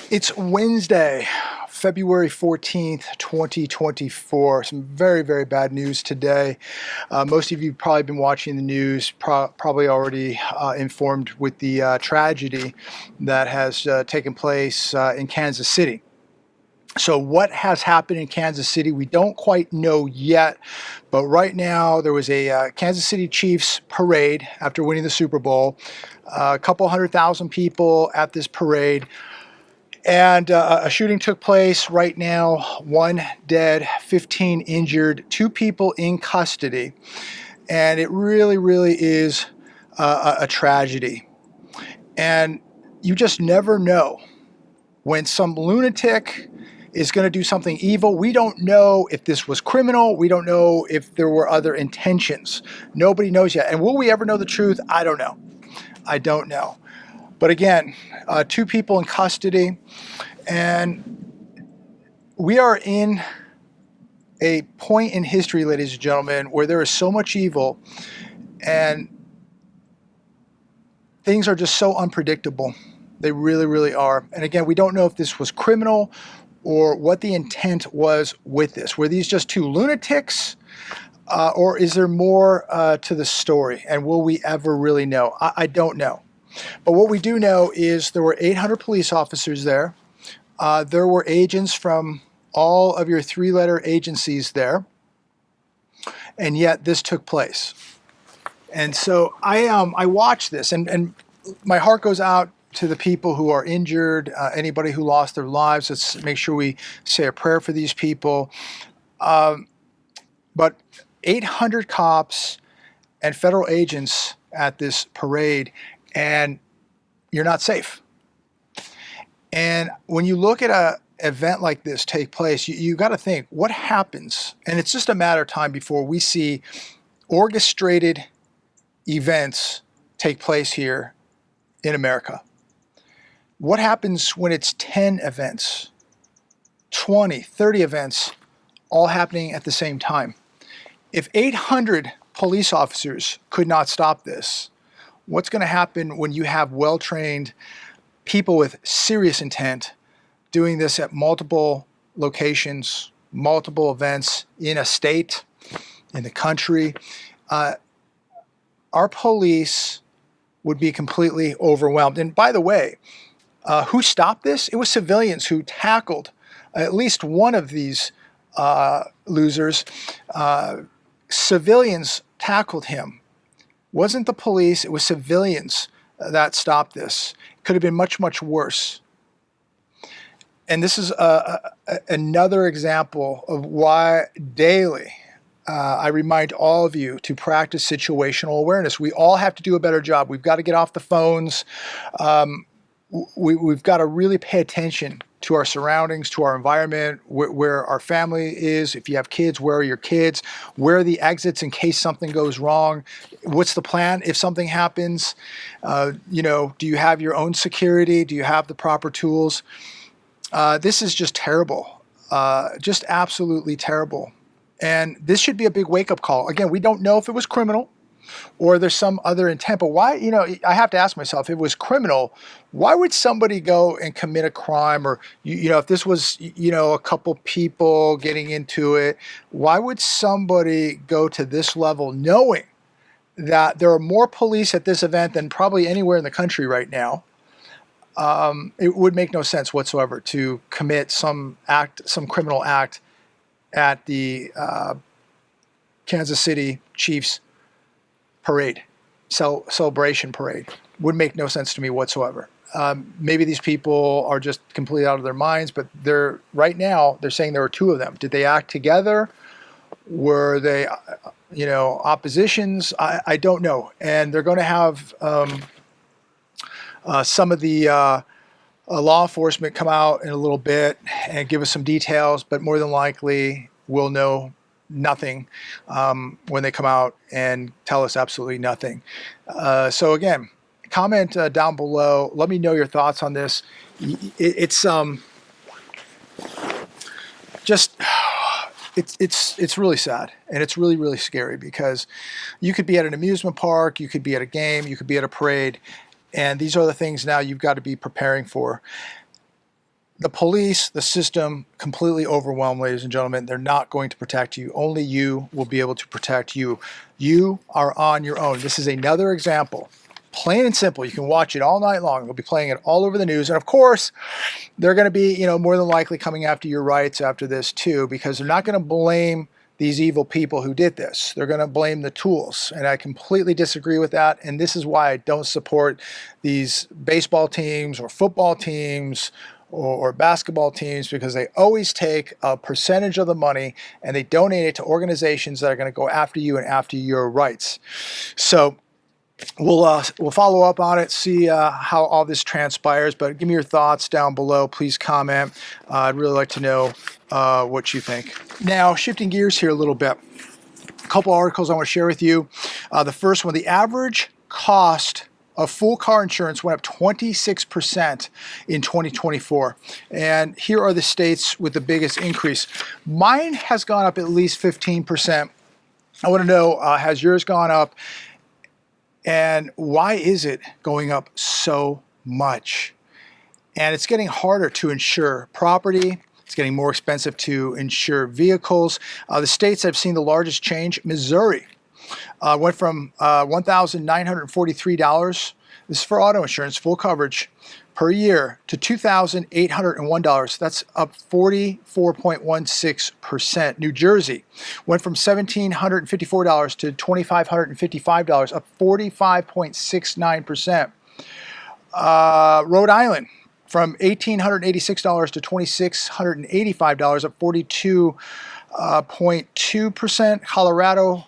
It's Wednesday, February 14th, 2024. Some very, very bad news today. Most of you have probably been watching the news, probably already informed with the tragedy that has taken place in Kansas City. So what has happened in Kansas City, we don't quite know yet, but right now there was a Kansas City Chiefs parade after winning the Super Bowl. A couple 100,000 people at this parade. And a shooting took place right now, 1 dead, 15 injured, 2 people in custody. And it really, really is a tragedy. And you just never know when some lunatic is going to do something evil. We don't know if this was criminal. We don't know if there were other intentions. Nobody knows yet. And will we ever know the truth? I don't know. I don't know. But again, 2 people in custody, and we are in a point in history, ladies and gentlemen, where there is so much evil and things are just so unpredictable. They really, really are. And again, we don't know if this was criminal or what the intent was with this. Were these just 2 lunatics? Or is there more to the story? And will we ever really know? I don't know. But what we do know is there were 800 police officers there. There were agents from all of your 3-letter agencies there. And yet this took place. And so I watched this, and my heart goes out to the people who are injured, anybody who lost their lives. Let's make sure we say a prayer for these people. But 800 cops and federal agents at this parade, and you're not safe. And when you look at an event like this take place, you got to think, what happens? And it's just a matter of time before we see orchestrated events take place here in America. What happens when it's 10 events, 20, 30 events all happening at the same time? If 800 police officers could not stop this, what's going to happen when you have well-trained people with serious intent doing this at multiple locations, multiple events in a state, in the country? Our police would be completely overwhelmed. And by the way, who stopped this? It was civilians who tackled at least one of these losers. Civilians tackled him. Wasn't the police, it was civilians that stopped this. It could have been much, much worse. And this is another example of why daily I remind all of you to practice situational awareness. We all have to do a better job. We've got to get off the phones. We've got to really pay attention to our surroundings, to our environment, where our family is. If you have kids, where are your kids? Where are the exits in case something goes wrong? What's the plan if something happens? Do you have your own security? Do you have the proper tools? This is just terrible, just absolutely terrible. And this should be a big wake-up call. Again, we don't know if it was criminal or there's some other intent, but why, I have to ask myself, if it was criminal, why would somebody go and commit a crime? Or, if this was, a couple people getting into it, why would somebody go to this level knowing that there are more police at this event than probably anywhere in the country right now? It would make no sense whatsoever to commit some criminal act at the Kansas City Chiefs parade, celebration parade. Would make no sense to me whatsoever. Maybe these people are just completely out of their minds, but right now they're saying there were 2 of them. Did they act together? Were they, oppositions? I don't know. And they're going to have some of the law enforcement come out in a little bit and give us some details, but more than likely we'll know nothing when they come out and tell us absolutely nothing. So again, comment down below. Let me know your thoughts on this. It's really sad, and it's really, really scary, because you could be at an amusement park, you could be at a game, you could be at a parade, and these are the things now you've got to be preparing for. The police, the system, completely overwhelmed, ladies and gentlemen. They're not going to protect you. Only you will be able to protect you. You are on your own. This is another example. Plain and simple. You can watch it all night long. They'll be playing it all over the news. And of course, they're going to be, more than likely coming after your rights after this too, because they're not going to blame these evil people who did this. They're going to blame the tools. And I completely disagree with that. And this is why I don't support these baseball teams or football teams or basketball teams, because they always take a percentage of the money and they donate it to organizations that are going to go after you and after your rights. So we'll follow up on it, see how all this transpires. But give me your thoughts down below. Please comment. I'd really like to know what you think. Now, shifting gears here a little bit. A couple articles I want to share with you. The first one, the average cost of full car insurance went up 26% in 2024. And here are the states with the biggest increase. Mine has gone up at least 15%. I want to know, has yours gone up? And why is it going up so much? And it's getting harder to insure property. It's getting more expensive to insure vehicles. The states I've seen the largest change, Missouri, went from $1,943, this is for auto insurance, full coverage, per year, to $2,801. That's up 44.16%. New Jersey went from $1,754 to $2,555, up 45.69%. Rhode Island, from $1,886 to $2,685, up 42.2%. Colorado,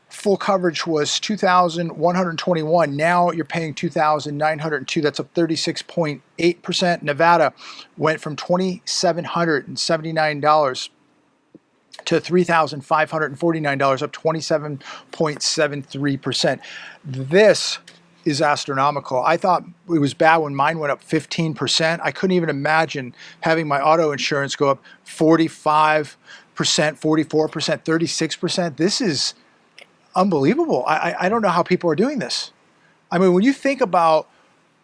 full coverage was $2,121. Now you're paying $2,902. That's up 36.8%. Nevada went from $2,779 to $3,549, up 27.73%. This is astronomical. I thought it was bad when mine went up 15%. I couldn't even imagine having my auto insurance go up 45%, 44%, 36%. This is unbelievable. I don't know how people are doing this. I mean, when you think about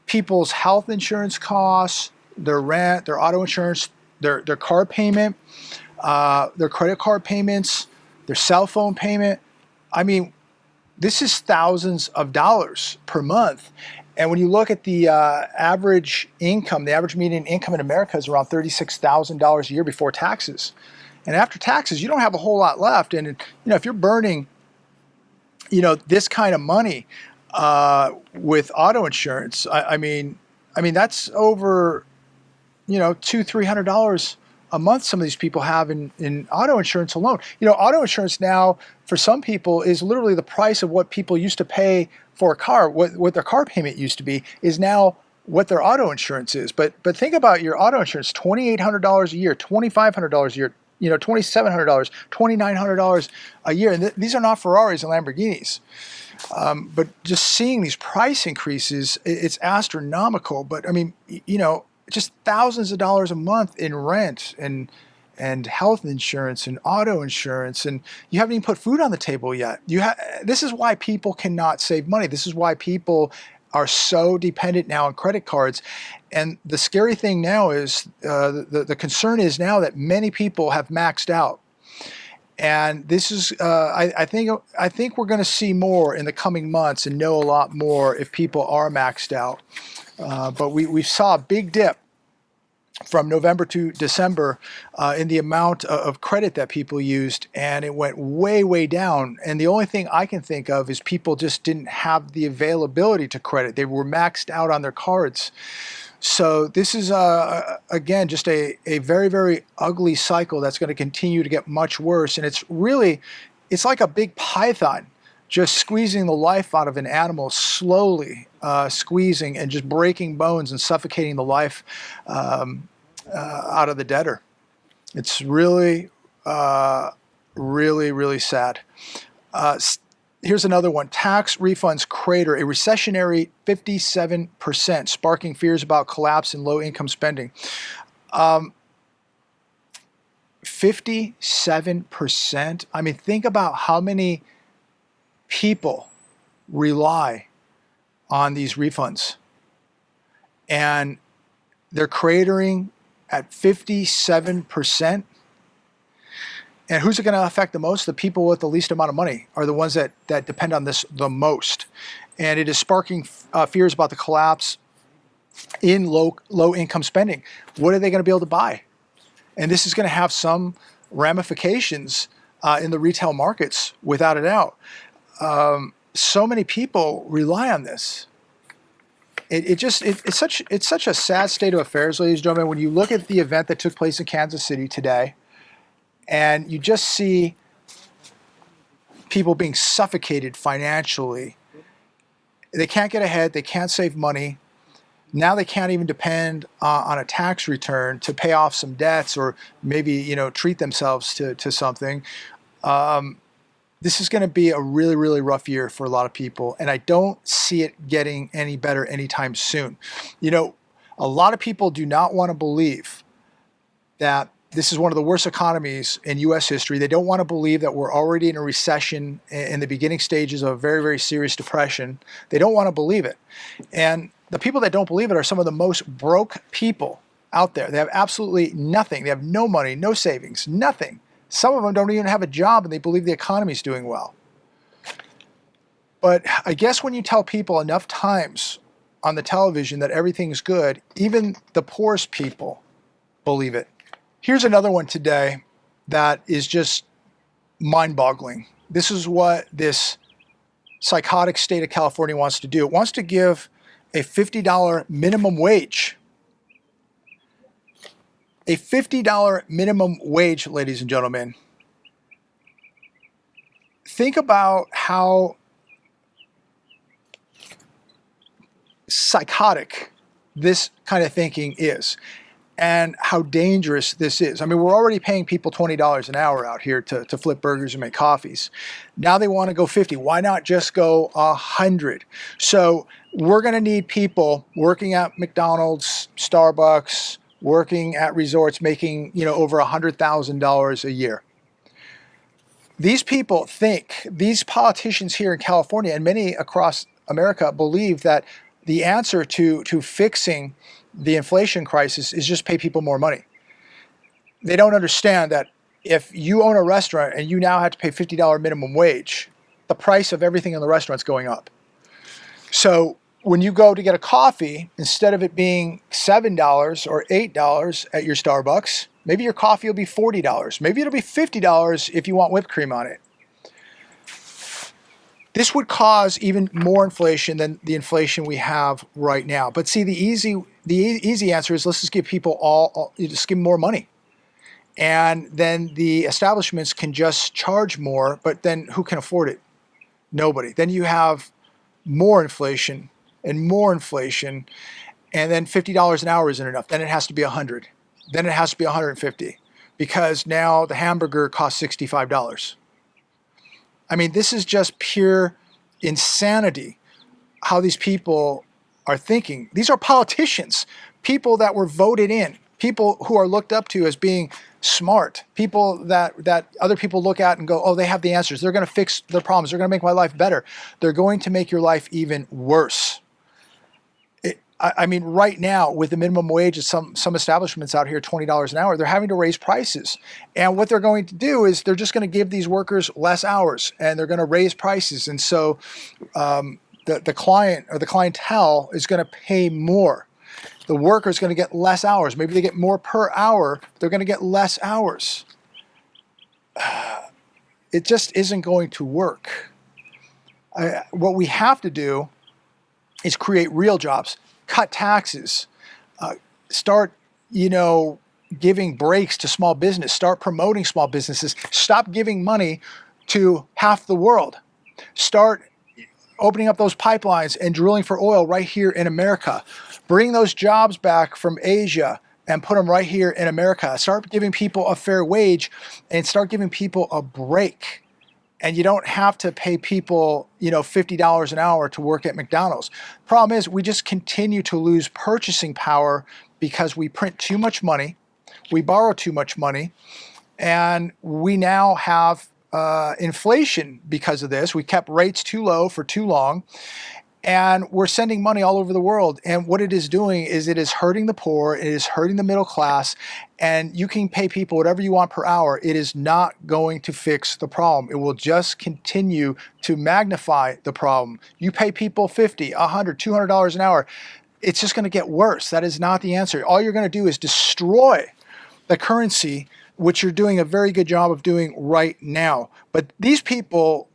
people's health insurance costs, their rent, their auto insurance, their car payment, their credit card payments, their cell phone payment, I mean, this is thousands of dollars per month. And when you look at the average income, the average median income in America is around $36,000 a year before taxes. And after taxes, you don't have a whole lot left. And if you're burning this kind of money with auto insurance, I mean that's over $200-300 a month some of these people have in auto insurance alone. Auto insurance now for some people is literally the price of what people used to pay for a car. What their car payment used to be is now what their auto insurance is. But think about your auto insurance: $2,800 a year, $2,500 a year, $2,700, $2,900 a year. And these are not Ferraris and Lamborghinis. But just seeing these price increases, it's astronomical. But I mean, just thousands of dollars a month in rent and health insurance and auto insurance, and you haven't even put food on the table yet. This is why people cannot save money. This is why people are so dependent now on credit cards. And the scary thing now is, the concern is now that many people have maxed out. And this is, I think we're going to see more in the coming months and know a lot more if people are maxed out. But we saw a big dip from November to December in the amount of credit that people used, and it went way, way down. And the only thing I can think of is people just didn't have the availability to credit. They were maxed out on their cards. So this is, again, just a very, very ugly cycle that's going to continue to get much worse. And it's like a big python just squeezing the life out of an animal, slowly squeezing and just breaking bones and suffocating the life out of the debtor. It's really, really, really sad. Here's another one. Tax refunds crater, a recessionary 57%, sparking fears about collapse in low-income spending. 57%? I mean, think about how many people rely on these refunds. And they're cratering at 57%. And who's it going to affect the most? The people with the least amount of money are the ones that depend on this the most. And it is sparking fears about the collapse in low income spending. What are they going to be able to buy? And this is going to have some ramifications in the retail markets, without a doubt. So many people rely on this. It's such a sad state of affairs, ladies and gentlemen, when you look at the event that took place in Kansas City today, and you just see people being suffocated financially. They can't get ahead. They can't save money. Now they can't even depend on a tax return to pay off some debts, or maybe treat themselves to something. This is going to be a really, really rough year for a lot of people, and I don't see it getting any better anytime soon. A lot of people do not want to believe that this is one of the worst economies in U.S. history. They don't want to believe that we're already in a recession, in the beginning stages of a very, very serious depression. They don't want to believe it. And the people that don't believe it are some of the most broke people out there. They have absolutely nothing. They have no money, no savings, nothing. Some of them don't even have a job, and they believe the economy is doing well. But I guess when you tell people enough times on the television that everything's good, even the poorest people believe it. Here's another one today that is just mind-boggling. This is what this psychotic state of California wants to do. It wants to give a $50 minimum wage. A $50 minimum wage, ladies and gentlemen. Think about how psychotic this kind of thinking is, and how dangerous this is. I mean, we're already paying people $20 an hour out here to flip burgers and make coffees. Now they want to go 50. Why not just go 100? So we're going to need people working at McDonald's, Starbucks, working at resorts, making over $100,000 a year. These people think, these politicians here in California and many across America believe that the answer to fixing the inflation crisis is just pay people more money. They don't understand that if you own a restaurant and you now have to pay $50 minimum wage, the price of everything in the restaurant's going up. So when you go to get a coffee, instead of it being $7 or $8 at your Starbucks, maybe your coffee will be $40. Maybe it'll be $50 if you want whipped cream on it. This would cause even more inflation than the inflation we have right now. But see, the easy answer is let's just give people just give them more money. And then the establishments can just charge more, but then who can afford it? Nobody. Then you have more inflation, and then $50 an hour isn't enough. Then it has to be $100. Then it has to be $150, because now the hamburger costs $65. I mean, this is just pure insanity, how these people are thinking. These are politicians, people that were voted in, people who are looked up to as being smart, people that other people look at and go, oh, they have the answers. They're going to fix their problems. They're going to make my life better. They're going to make your life even worse. I mean, right now, with the minimum wage at some establishments out here, $20 an hour, they're having to raise prices. And what they're going to do is they're just going to give these workers less hours, and they're going to raise prices. And so the client or the clientele is going to pay more. The worker is going to get less hours. Maybe they get more per hour. They're going to get less hours. It just isn't going to work. What we have to do is create real jobs. Cut taxes, start, giving breaks to small business, start promoting small businesses, stop giving money to half the world, start opening up those pipelines and drilling for oil right here in America, bring those jobs back from Asia and put them right here in America, start giving people a fair wage and start giving people a break. And you don't have to pay people, $50 an hour to work at McDonald's. Problem is, we just continue to lose purchasing power because we print too much money, we borrow too much money, and we now have inflation because of this. We kept rates too low for too long, And we're sending money all over the world. And what it is doing is it is hurting the poor, it is hurting the middle class, and you can pay people whatever you want per hour. It is not going to fix the problem. It will just continue to magnify the problem. You pay people $50, $100, $200 an hour, it's just going to get worse. That is not the answer. All you're going to do is destroy the currency, which you're doing a very good job of doing right now. But these people,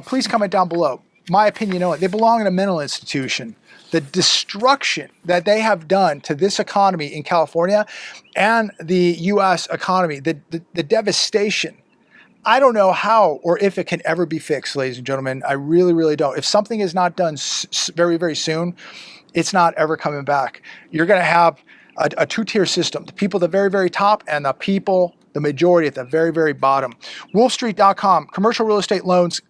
please comment down below. My opinion, they belong in a mental institution. The destruction that they have done to this economy in California and the U.S. economy, the devastation, I don't know how or if it can ever be fixed, ladies and gentlemen. I really, really don't. If something is not done very, very soon, it's not ever coming back. You're going to have a two-tier system, the people at the very, very top and the people, the majority at the very, very bottom. Wolfstreet.com, commercial real estate loans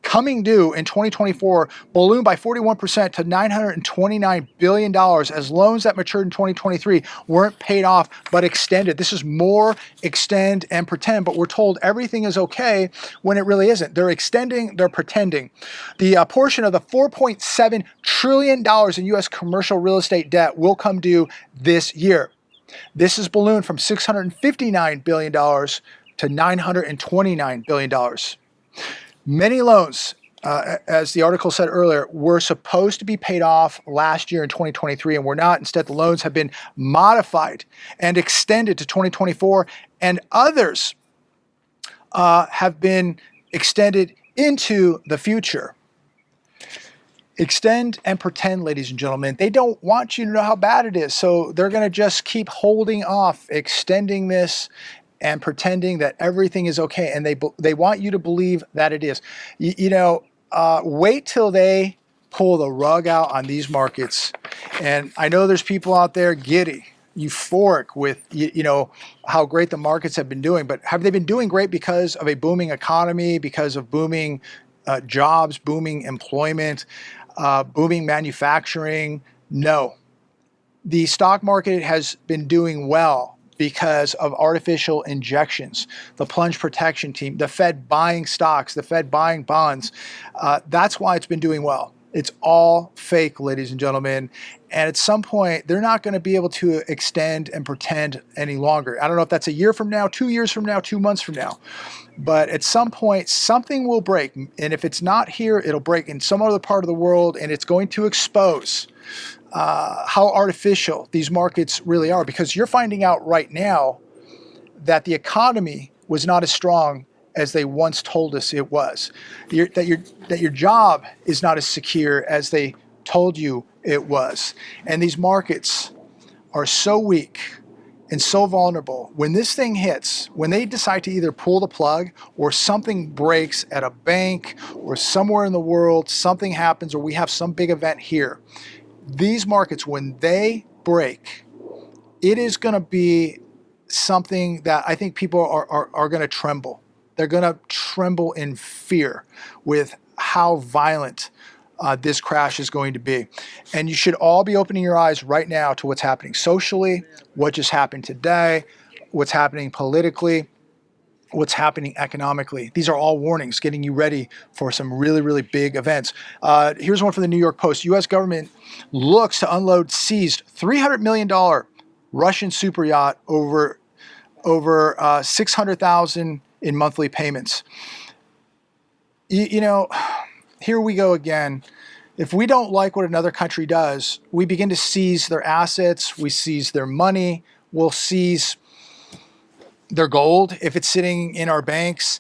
coming due in 2024 ballooned by 41% to $929 billion as loans that matured in 2023 weren't paid off but extended. This is more extend and pretend, but we're told everything is okay when it really isn't. They're extending, they're pretending. The portion of the $4.7 trillion in U.S. commercial real estate debt will come due this year. This is ballooned from $659 billion to $929 billion. Many loans, as the article said earlier, were supposed to be paid off last year in 2023 and were not. Instead, the loans have been modified and extended to 2024, and others have been extended into the future. Extend and pretend, ladies and gentlemen. They don't want you to know how bad it is, so they're going to just keep holding off, extending this and pretending that everything is okay, and they want you to believe that it is. Wait till they pull the rug out on these markets. And I know there's people out there giddy, euphoric with how great the markets have been doing, but have they been doing great because of a booming economy, because of booming jobs, booming employment, booming manufacturing? No. The stock market has been doing well because of artificial injections, the plunge protection team, the Fed buying stocks, the Fed buying bonds. That's why it's been doing well. It's all fake, ladies and gentlemen. And at some point, they're not going to be able to extend and pretend any longer. I don't know if that's a year from now, 2 years from now, 2 months from now. But at some point, something will break. And if it's not here, it'll break in some other part of the world, and it's going to expose how artificial these markets really are, because you're finding out right now that the economy was not as strong as they once told us it was. That your job is not as secure as they told you it was. And these markets are so weak and so vulnerable. When this thing hits, when they decide to either pull the plug or something breaks at a bank or somewhere in the world, something happens, or we have some big event here, these markets, when they break, it is going to be something that I think people are going to tremble. They're going to tremble in fear with how violent this crash is going to be. And you should all be opening your eyes right now to what's happening socially, what just happened today, what's happening politically, what's happening economically. These are all warnings getting you ready for some really, really big events. Here's one from the New York Post. U.S. government looks to unload seized $300 million Russian super yacht over $600,000 in monthly payments. Here we go again. If we don't like what another country does, we begin to seize their assets, we seize their money, we'll seize their gold if it's sitting in our banks,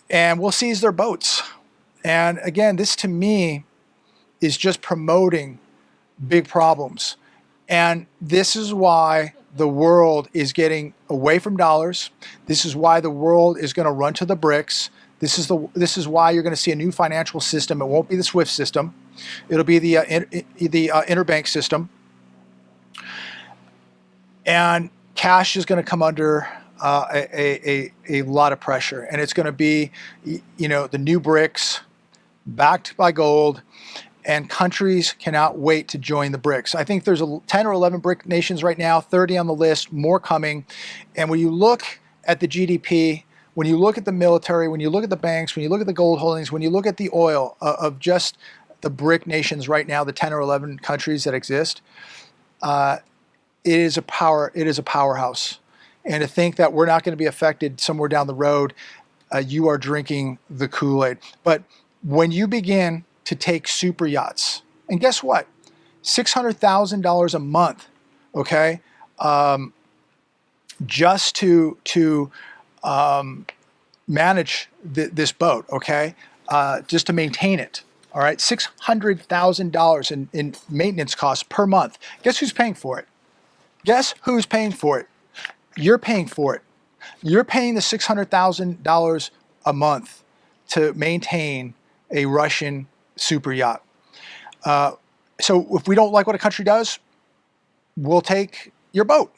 and we'll seize their boats. And again, this to me is just promoting big problems. And this is why the world is getting away from dollars. This is why the world is going to run to the BRICS. This is why you're going to see a new financial system. It won't be the SWIFT system. It'll be the interbank system. And cash is going to come under a lot of pressure, and it's going to be, the new BRICS, backed by gold, and countries cannot wait to join the BRICS. I think there's 10 or 11 BRIC nations right now, 30 on the list, more coming. And when you look at the GDP, when you look at the military, when you look at the banks, when you look at the gold holdings, when you look at the oil of just the BRIC nations right now, the 10 or 11 countries that exist, it is a powerhouse. And to think that we're not going to be affected somewhere down the road, you are drinking the Kool-Aid. But when you begin to take super yachts, and guess what? $600,000 a month, okay, just to manage this boat, okay, just to maintain it. All right, $600,000 in maintenance costs per month. Guess who's paying for it? Guess who's paying for it? You're paying for it. You're paying the $600,000 a month to maintain a Russian super yacht. So if we don't like what a country does, we'll take your boat.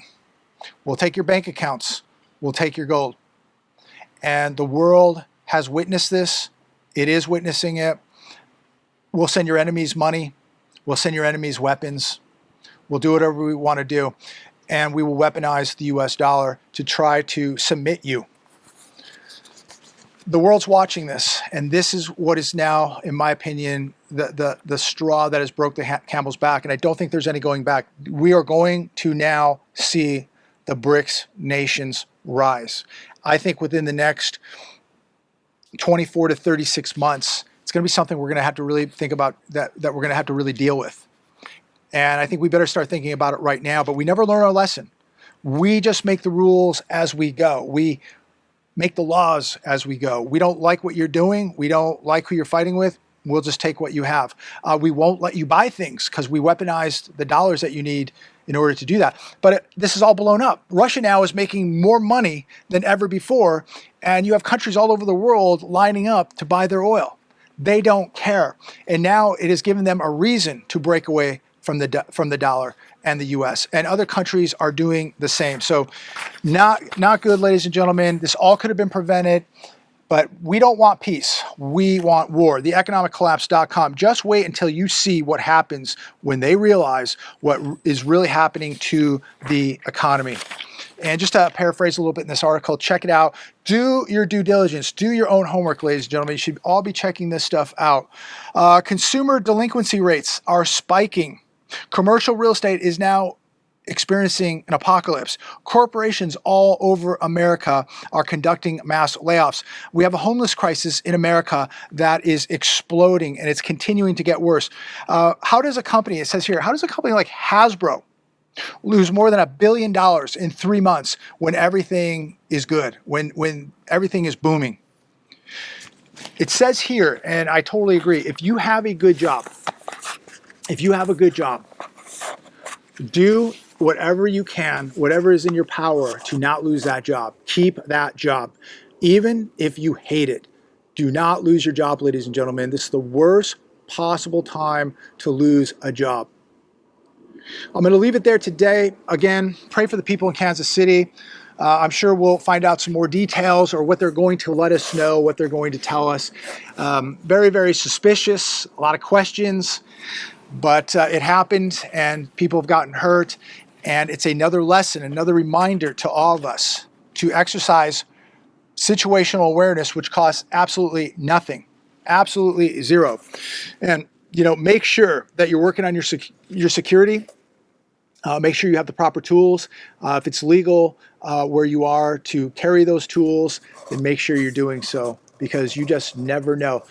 We'll take your bank accounts. We'll take your gold. And the world has witnessed this. It is witnessing it. We'll send your enemies money. We'll send your enemies weapons. We'll do whatever we want to do. And we will weaponize the US dollar to try to submit you. The world's watching this, and this is what is now, in my opinion, the straw that has broke the camel's back, and I don't think there's any going back. We are going to now see the BRICS nations rise. I think within the next 24 to 36 months, it's going to be something we're going to have to really think about, that we're going to have to really deal with. And I think we better start thinking about it right now, but we never learn our lesson. We just make the rules as we go. We make the laws as we go. We don't like what you're doing. We don't like who you're fighting with. We'll just take what you have. We won't let you buy things because we weaponized the dollars that you need in order to do that. But this is all blown up. Russia now is making more money than ever before, and you have countries all over the world lining up to buy their oil. They don't care. And now it has given them a reason to break away from the dollar and the US, and other countries are doing the same. So not good, ladies and gentlemen. This all could have been prevented, but we don't want peace. We want war. TheEconomicCollapse.com. Just wait until you see what happens when they realize what is really happening to the economy. And just to paraphrase a little bit in this article, check it out. Do your due diligence. Do your own homework, ladies and gentlemen. You should all be checking this stuff out. Consumer delinquency rates are spiking. Commercial real estate is now experiencing an apocalypse. Corporations all over America are conducting mass layoffs. We have a homeless crisis in America that is exploding, and it's continuing to get worse. How does a company, it says here, how does a company like Hasbro lose more than $1 billion in 3 months when everything is good, when everything is booming? It says here, and I totally agree, if you have a good job, do whatever you can, whatever is in your power to not lose that job. Keep that job, even if you hate it. Do not lose your job, ladies and gentlemen. This is the worst possible time to lose a job. I'm going to leave it there today. Again, pray for the people in Kansas City. I'm sure we'll find out some more details, or what they're going to let us know, what they're going to tell us. Very, very suspicious, a lot of questions. But it happened, and people have gotten hurt, and it's another lesson, another reminder to all of us to exercise situational awareness, which costs absolutely nothing, absolutely zero. And make sure that you're working on your security. Make sure you have the proper tools. If it's legal where you are to carry those tools, then make sure you're doing so, because you just never know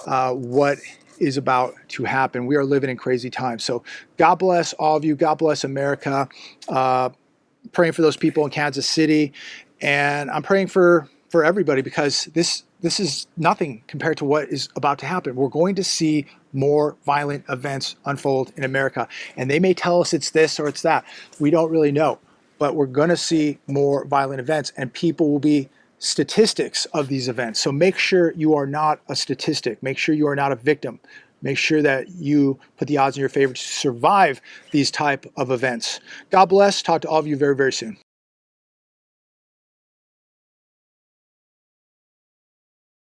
what is about to happen. We are living in crazy times. So God bless all of you. God bless America. Praying for those people in Kansas City. And I'm praying for everybody, because this is nothing compared to what is about to happen. We're going to see more violent events unfold in America. And they may tell us it's this or it's that. We don't really know. But we're going to see more violent events, and people will be statistics of these events. So make sure you are not a statistic. Make sure you are not a victim. Make sure that you put the odds in your favor to survive these type of events. God bless. Talk to all of you very, very soon.